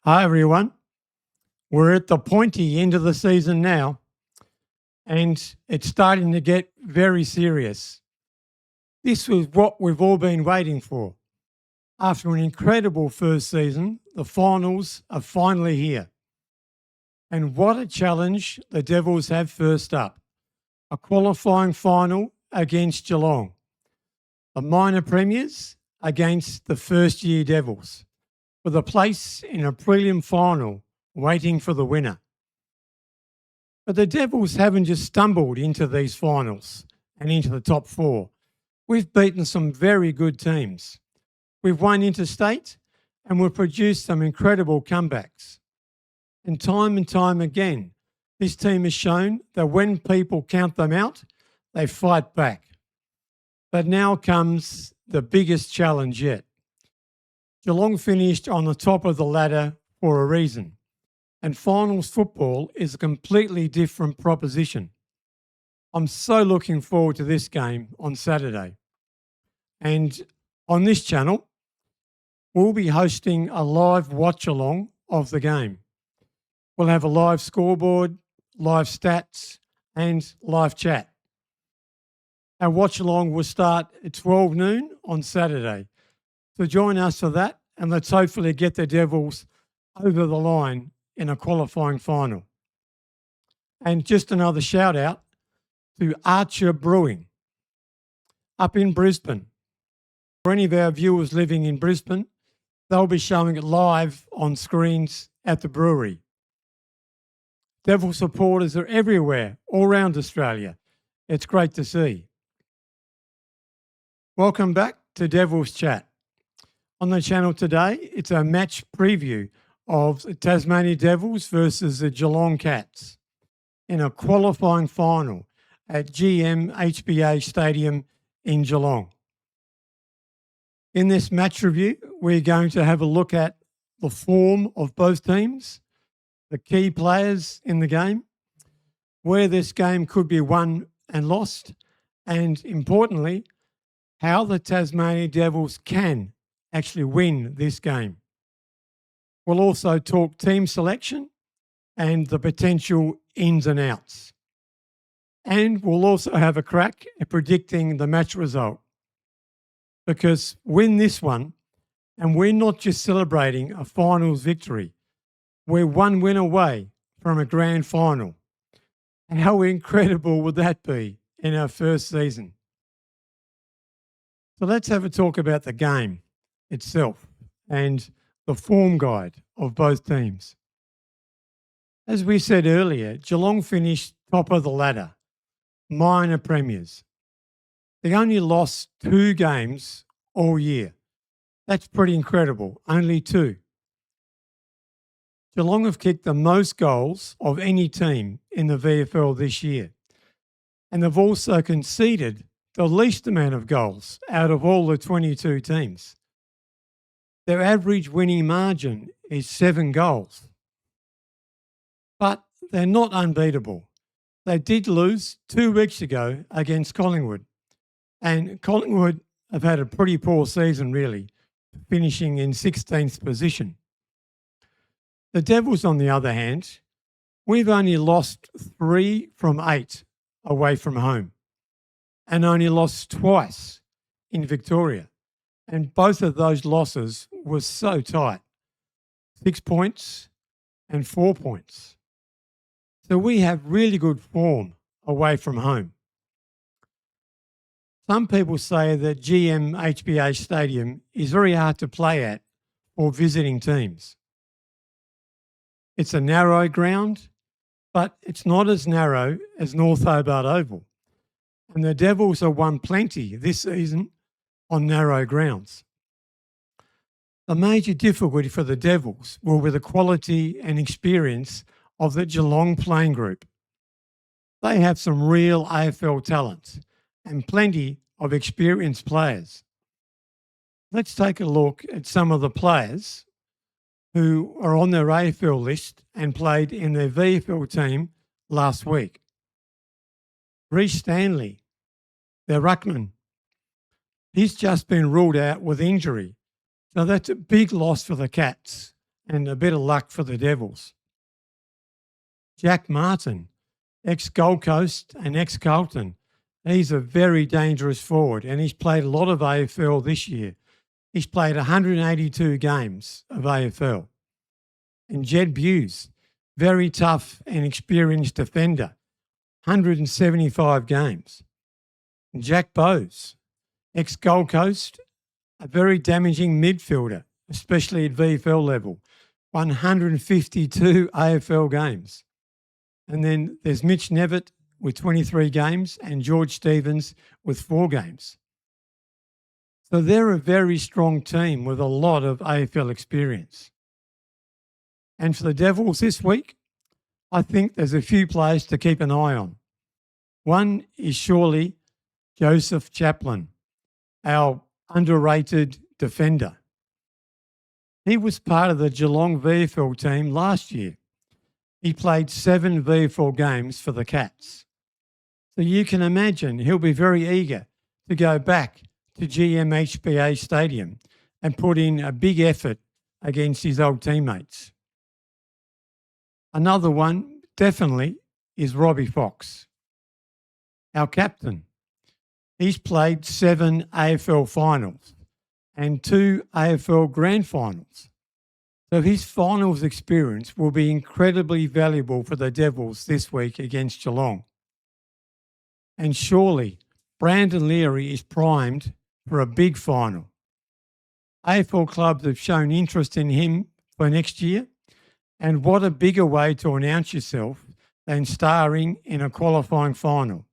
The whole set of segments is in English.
Hi, everyone. We're at the pointy end of the season now, and it's starting to get very serious. This was what we've all been waiting for. After an incredible first season, the finals are finally here. And what a challenge the Devils have first up. A qualifying final against Geelong. The minor premiers against the first-year Devils, with a place in a Prelim Final waiting for the winner. But the Devils haven't just stumbled into these finals and into the top four. We've beaten some very good teams. We've won interstate and we've produced some incredible comebacks. And time again, this team has shown that when people count them out, they fight back. But now comes the biggest challenge yet. Geelong finished on the top of the ladder for a reason, and finals football is a completely different proposition. I'm so looking forward to this game on Saturday. And on this channel, we'll be hosting a live watch-along of the game. We'll have a live scoreboard, live stats, and live chat. Our watch-along will start at 12 noon on Saturday. So join us for that, and let's hopefully get the Devils over the line in a qualifying final. And just another shout out to Archer Brewing up in Brisbane. For any of our viewers living in Brisbane, they'll be showing it live on screens at the brewery. Devil supporters are everywhere, all around Australia. It's great to see. Welcome back to Devils Chat. On the channel today, it's a match preview of the Tasmania Devils versus the Geelong Cats in a qualifying final at GMHBA Stadium in Geelong. In this match review, we're going to have a look at the form of both teams, the key players in the game, where this game could be won and lost, and importantly, how the Tasmania Devils can actually win this game. We'll also talk team selection and the potential ins and outs. And we'll also have a crack at predicting the match result. Because win this one, and we're not just celebrating a finals victory, we're one win away from a grand final. And how incredible would that be in our first season? So let's have a talk about the game itself and the form guide of both teams. As we said earlier, Geelong finished top of the ladder, minor premiers. They only lost 2 games all year. That's pretty incredible, only 2. Geelong have kicked the most goals of any team in the VFL this year. And they've also conceded the least amount of goals out of all the 22 teams. Their average winning margin is 7 goals. But they're not unbeatable. They did lose 2 weeks ago against Collingwood. And Collingwood have had a pretty poor season, really, finishing in 16th position. The Devils, on the other hand, we've only lost 3 from 8 away from home and only lost twice in Victoria. And both of those losses were so tight, 6 points and 4 points. So we have really good form away from home. Some people say that GMHBA Stadium is very hard to play at for visiting teams. It's a narrow ground, but it's not as narrow as North Hobart Oval. And the Devils have won plenty this season on narrow grounds. The major difficulty for the Devils will be the quality and experience of the Geelong playing group. They have some real AFL talent and plenty of experienced players. Let's take a look at some of the players who are on their AFL list and played in their VFL team last week. Reece Stanley, their ruckman, he's just been ruled out with injury. So that's a big loss for the Cats and a bit of luck for the Devils. Jack Martin, ex-Gold Coast and ex-Carlton. He's a very dangerous forward and he's played a lot of AFL this year. He's played 182 games of AFL. And Jed Buse, very tough and experienced defender, 175 games. And Jack Bowes, ex-Gold Coast, a very damaging midfielder, especially at VFL level, 152 AFL games. And then there's Mitch Nevitt with 23 games and George Stevens with 4 games. So they're a very strong team with a lot of AFL experience. And for the Devils this week, I think there's a few players to keep an eye on. One is surely Joseph Chaplin, our underrated defender. He was part of the Geelong VFL team last year. He played 7 VFL games for the Cats. So you can imagine he'll be very eager to go back to GMHBA Stadium and put in a big effort against his old teammates. Another one definitely is Robbie Fox, our captain. He's played 7 AFL finals and 2 AFL grand finals. So his finals experience will be incredibly valuable for the Devils this week against Geelong. And surely Brandon Leary is primed for a big final. AFL clubs have shown interest in him for next year, and what a bigger way to announce yourself than starring in a qualifying final.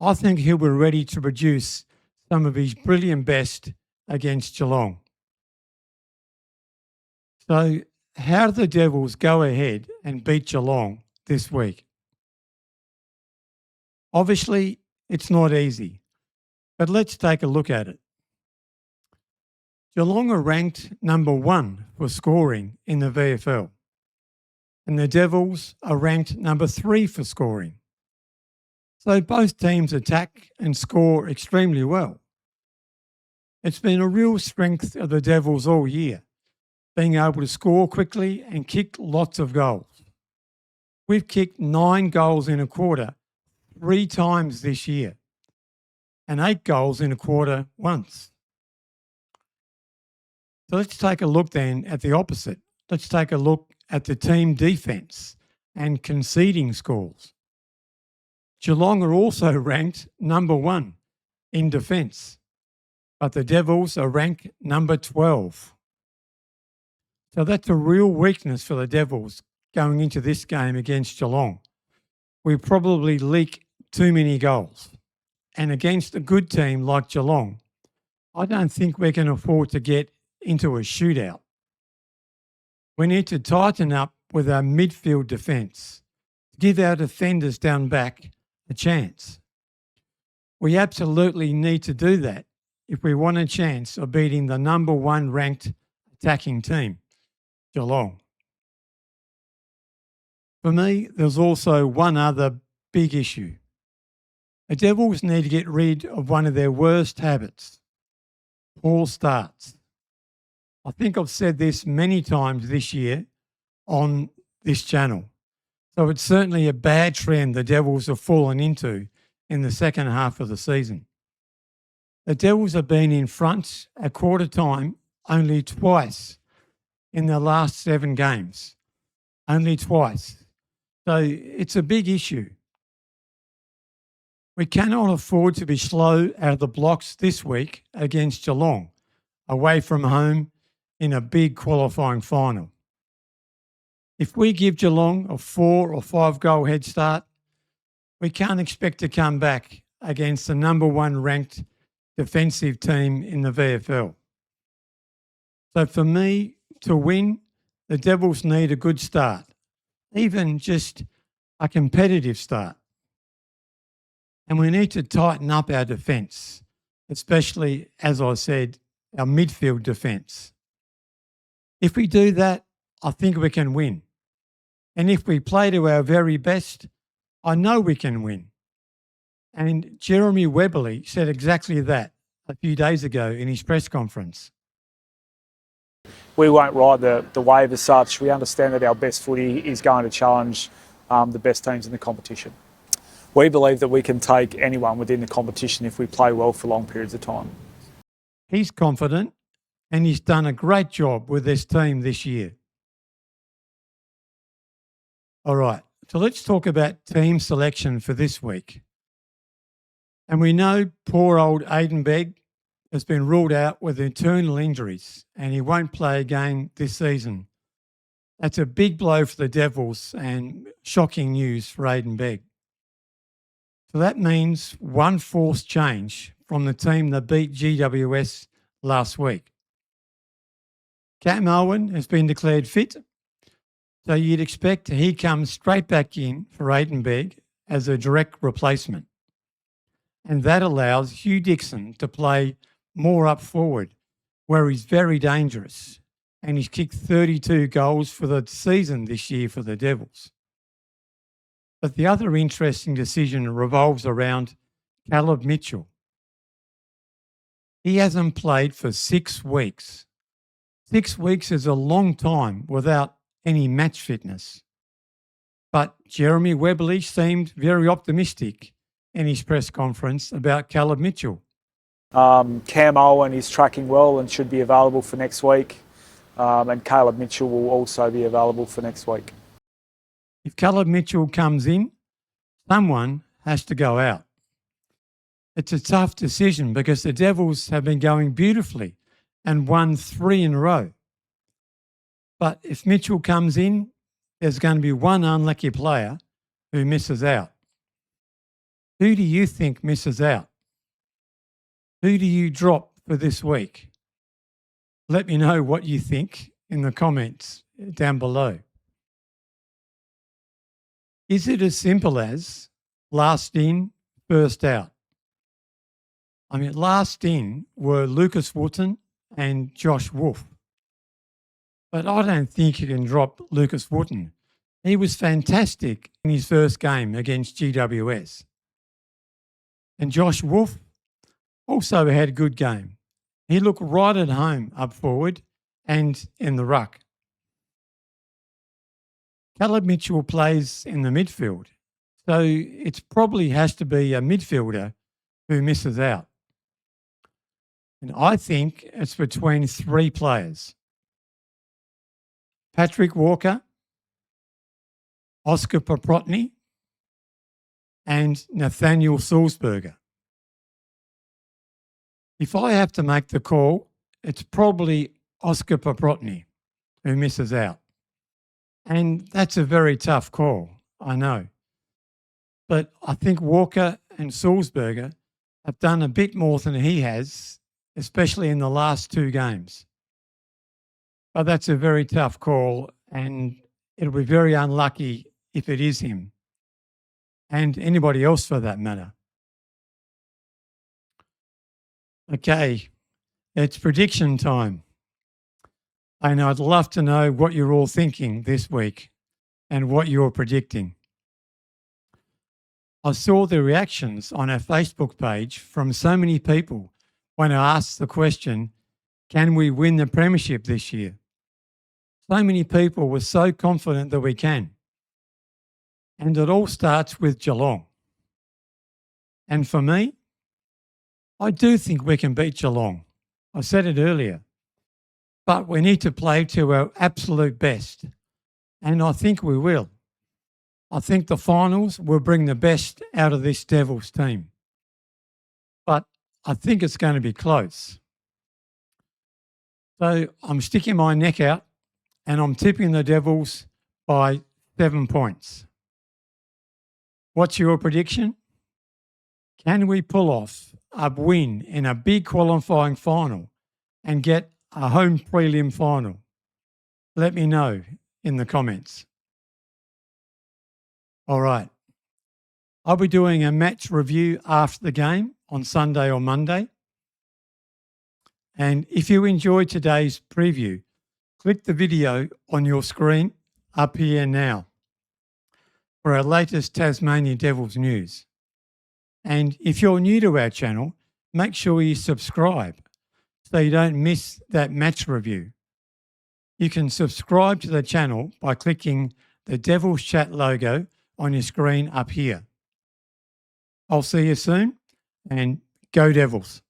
I think he'll be ready to produce some of his brilliant best against Geelong. So how do the Devils go ahead and beat Geelong this week? Obviously, it's not easy, but let's take a look at it. Geelong are ranked number 1 for scoring in the VFL, and the Devils are ranked number 3 for scoring. So both teams attack and score extremely well. It's been a real strength of the Devils all year, being able to score quickly and kick lots of goals. We've kicked 9 goals in a quarter 3 times this year and 8 goals in a quarter once. So let's take a look then at the opposite. Let's take a look at the team defence and conceding scores. Geelong are also ranked number 1 in defence, but the Devils are ranked number 12. So that's a real weakness for the Devils going into this game against Geelong. We probably leak too many goals. And against a good team like Geelong, I don't think we can afford to get into a shootout. We need to tighten up with our midfield defence to give our defenders down back a chance. We absolutely need to do that if we want a chance of beating the number 1 ranked attacking team, Geelong. For me, there's also one other big issue. The Devils need to get rid of one of their worst habits, poor starts. I think I've said this many times this year on this channel. So it's certainly a bad trend the Devils have fallen into in the second half of the season. The Devils have been in front at quarter time only twice in the last 7 games. Only twice. So it's a big issue. We cannot afford to be slow out of the blocks this week against Geelong, away from home in a big qualifying final. If we give Geelong a 4 or 5 goal head start, we can't expect to come back against the number 1 ranked defensive team in the VFL. So for me, to win, the Devils need a good start, even just a competitive start. And we need to tighten up our defence, especially, as I said, our midfield defence. If we do that, I think we can win. And if we play to our very best, I know we can win. And Jeremy Webberley said exactly that a few days ago in his press conference. we won't ride the wave as such. We understand that our best footy is going to challenge the best teams in the competition. We believe that we can take anyone within the competition if we play well for long periods of time. He's confident and he's done a great job with this team this year. All right, so let's talk about team selection for this week. And we know poor old Aiden Begg has been ruled out with internal injuries and he won't play again this season. That's a big blow for the Devils and shocking news for Aiden Begg. So that means one forced change from the team that beat GWS last week. Cam Owen has been declared fit, so you'd expect he comes straight back in for Aiden Begg as a direct replacement. And that allows Hugh Dixon to play more up forward, where he's very dangerous. And he's kicked 32 goals for the season this year for the Devils. But the other interesting decision revolves around Caleb Mitchell. He hasn't played for 6 weeks. 6 weeks is a long time without any match fitness. But Jeremy Webley seemed very optimistic in his press conference about Caleb Mitchell. Cam Owen is tracking well and should be available for next week. And Caleb Mitchell will also be available for next week. If Caleb Mitchell comes in, someone has to go out. It's a tough decision because the Devils have been going beautifully and won 3 in a row. But if Mitchell comes in, there's going to be one unlucky player who misses out. Who do you think misses out? Who do you drop for this week? Let me know what you think in the comments down below. Is it as simple as last in, first out? I mean, last in were Lucas Wooten and Josh Wolf. But I don't think you can drop Lucas Wooten. He was fantastic in his first game against GWS. And Josh Wolf also had a good game. He looked right at home up forward and in the ruck. Caleb Mitchell plays in the midfield, so it probably has to be a midfielder who misses out. And I think it's between 3 players. Patrick Walker, Oscar Paprotny, and Nathaniel Sulzberger. If I have to make the call, it's probably Oscar Paprotny who misses out. And that's a very tough call, I know. But I think Walker and Sulzberger have done a bit more than he has, especially in the last 2 games. But that's a very tough call and it'll be very unlucky if it is him and anybody else for that matter. Okay, it's prediction time. And I'd love to know what you're all thinking this week and what you're predicting. I saw the reactions on our Facebook page from so many people when I asked the question, can we win the premiership this year? So many people were so confident that we can. And it all starts with Geelong. And for me, I do think we can beat Geelong. I said it earlier. But we need to play to our absolute best. And I think we will. I think the finals will bring the best out of this Devils team. But I think it's going to be close. So I'm sticking my neck out and I'm tipping the Devils by 7 points. What's your prediction? Can we pull off a win in a big qualifying final and get a home prelim final? Let me know in the comments. All right. I'll be doing a match review after the game on Sunday or Monday. And if you enjoyed today's preview, click the video on your screen up here now for our latest Tasmania Devils news. And if you're new to our channel, make sure you subscribe so you don't miss that match review. You can subscribe to the channel by clicking the Devil's Chat logo on your screen up here. I'll see you soon, and go Devils.